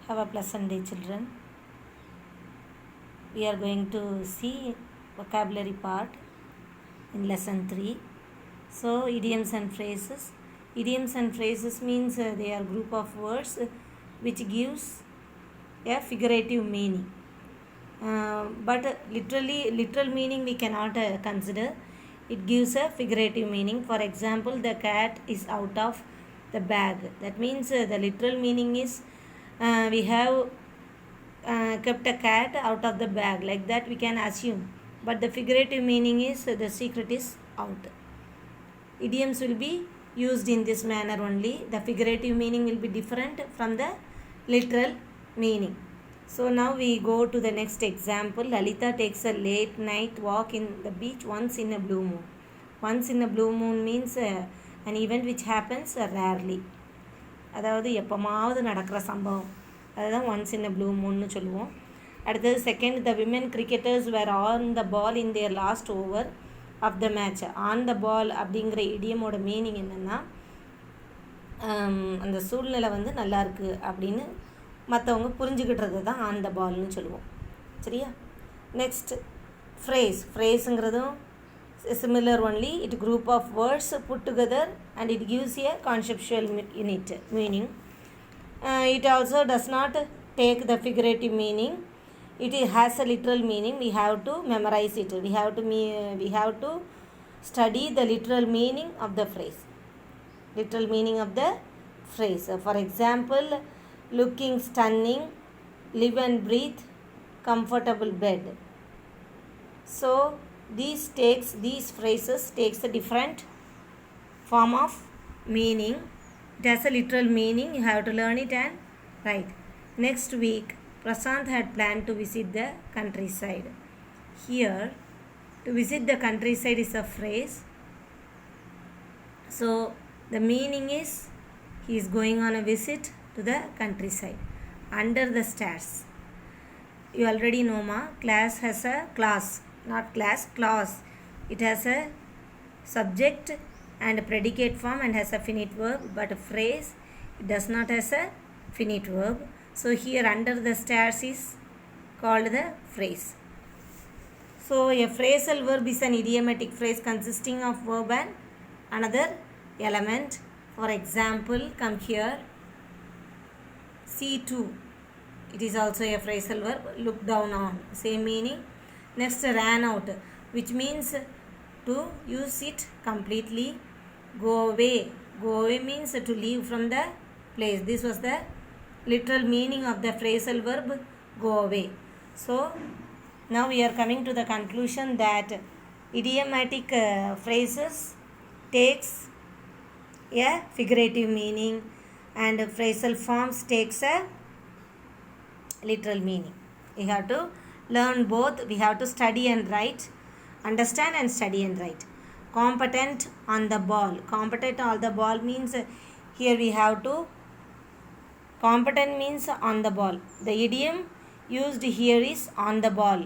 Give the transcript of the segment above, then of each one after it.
Have a pleasant day, children. We are going to see vocabulary part in lesson 3. So, idioms and phrases. Idioms and phrases means they are group of words which gives a figurative meaning. But literal meaning we cannot consider. It gives a figurative meaning. For example, the cat is out of the bag. That means the literal meaning is we have kept a cat out of the bag, like that we can assume, but the figurative meaning is the secret is out. Idioms will be used in this manner only. The figurative meaning will be different from the literal meaning. So now we go to the next example. Lalita takes a late night walk in the beach once in a blue moon. Once in a blue moon means an event which happens rarely. அதாவது எப்போமாவது நடக்கிற சம்பவம், அதுதான் once in a blue மூன்னு சொல்லுவோம். அடுத்தது second, the women cricketers were on the ball in their last over of the match. On the ball அப்படிங்கிற இடியமோட meaning என்னென்னா, அந்த சூழ்நிலை வந்து நல்லாயிருக்கு அப்படின்னு மற்றவங்க புரிஞ்சுக்கிட்டுறது தான் ஆன் த பால்னு சொல்லுவோம். சரியா? நெக்ஸ்ட் ஃப்ரேஸுங்கிறதும் similar only. It group of words put together and it gives a conceptual unit meaning. It also does not take the figurative meaning. It has a literal meaning. We have to memorize it. We have to study the literal meaning of the phrase. Literal meaning of the phrase. For example, looking stunning, live and breathe, comfortable bed. So these phrases takes a different form of meaning. It has a literal meaning. You have to learn it and write. Next week, Prashant had planned to visit the countryside. Here, to visit the countryside is a phrase. So the meaning is he is going on a visit to the countryside. Under the stairs. You already know, class has a class. Not class, clause. It has a subject and a predicate form and has a finite verb, but a phrase, it does not has a finite verb. So here under the stairs is called the phrase. So a phrasal verb is an idiomatic phrase consisting of verb and another element. For example, come here, see to. It is also a phrasal verb. Look down on. Same meaning. Next, ran out, which means to use it completely. Go away. Go away means to leave from the place. This was the literal meaning of the phrasal verb go away. So now we are coming to the conclusion that idiomatic phrases takes a figurative meaning and phrasal forms takes a literal meaning. You have to learn both. We have to study and write. Understand and study and write. Competent on the ball. Competent on the ball means here we have to. Competent means on the ball. The idiom used here is on the ball.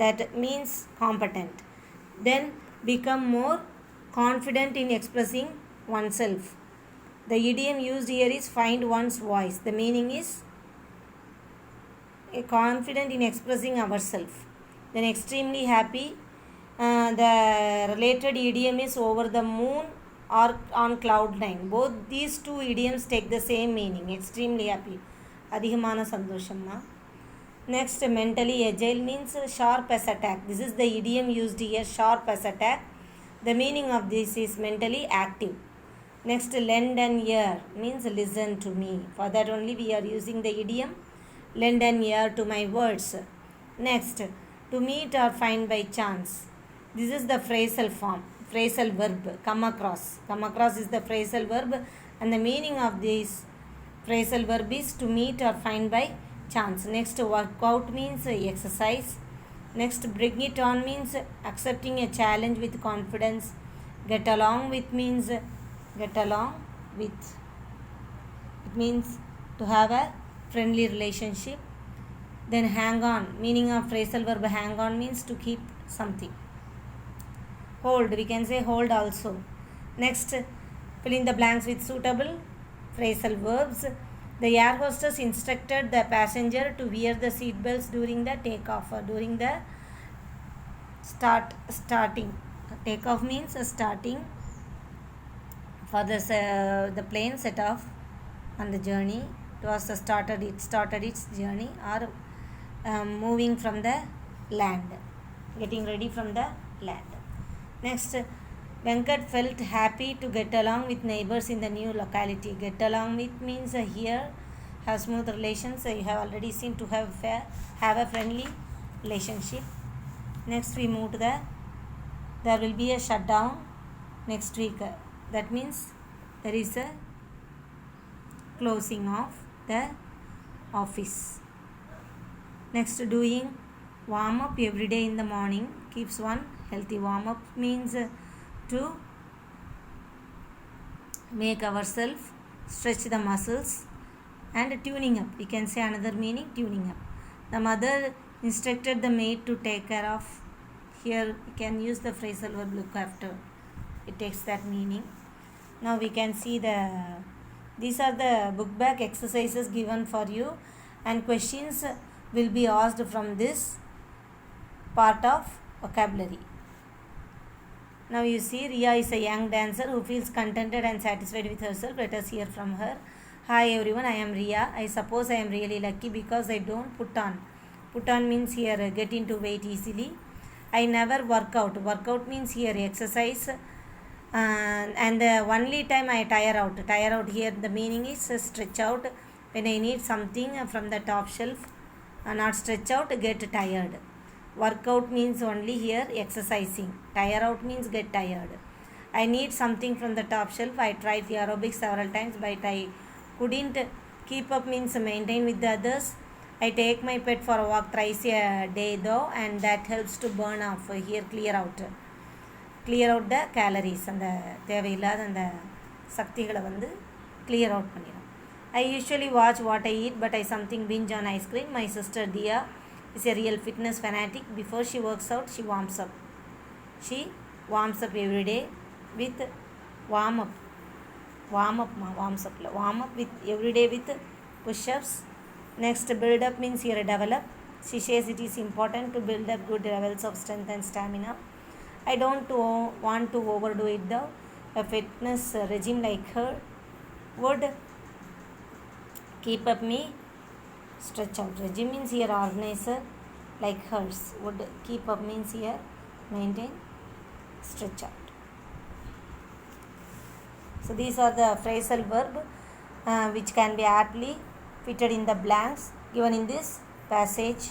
That means competent. Then become more confident in expressing oneself. The idiom used here is find one's voice. The meaning is confident in expressing ourselves. Then extremely happy. The related idiom is over the moon or on cloud 9. Both these two idioms take the same meaning. Extremely happy, அதிகமான சந்தோஷம்னா. Next, mentally agile means sharp as attack. This is the idiom used here, sharp as attack. The meaning of this is mentally active. Next, lend an ear means listen to me. For that only we are using the idiom lend an ear to my words. Next, to meet or find by chance. This is the phrasal form, phrasal verb, come across. Come across is the phrasal verb and the meaning of this phrasal verb is to meet or find by chance. Next, work out means exercise. Next, bring it on means accepting a challenge with confidence. Get along with means get along with. It means to have a friendly relationship. Then hang on, meaning of phrasal verb hang on means to keep something. Hold, we can say hold also. Next, fill in the blanks with suitable phrasal verbs. The air hostess instructed the passenger to wear the seat belts during the takeoff or during the starting. Takeoff means starting for the plane set off on the journey. It started its journey or moving from the land, getting ready from the land. Next, Venkat felt happy to get along with neighbors in the new locality. Get along with means here have smooth relations. You have already seen to have a friendly relationship. Next we move to there will be a shutdown next week. That means there is a closing of the office. Next, doing warm up every day in the morning keeps one healthy. Warm up means to make ourselves stretch the muscles and tuning up. We can say another meaning, tuning up. The mother instructed the maid to take care of. Here we can use the phrasal verb look after. It takes that meaning. Now we can see these are the book back exercises given for you, and questions will be asked from this part of vocabulary. Now you see Ria is a young dancer who feels contented and satisfied with herself. Let us hear from her. Hi everyone, I am Ria. I suppose I am really lucky because I don't put on. Put on means here get into weight easily. I never work out. Work out means here exercise. And the only time I tire out. Tire out here the meaning is stretch out. When I need something from the top shelf, not stretch out, get tired. Workout means only here exercising. Tire out means get tired. I need something from the top shelf. I tried the aerobics several times but I couldn't keep up means maintain with the others. I take my pet for a walk thrice a day though, and that helps to burn off. Here clear out the calories and the தேவையில்லாத அந்த சக்திகளை வந்து clear out பண்ணிடும். I usually watch what I eat, but I something binge on ice cream. My sister Dia is a real fitness fanatic. Before she works out, she warms up. She warms up every day with warm up with every day with push-ups. Next, build up means here develop. She says it is important to build up good levels of strength and stamina. I don't want to overdo it though. A fitness regime like her would keep up me stretch out. Regime means here organizer like hers. Would keep up means here maintain stretch out. So these are the phrasal verb which can be aptly fitted in the blanks given in this passage.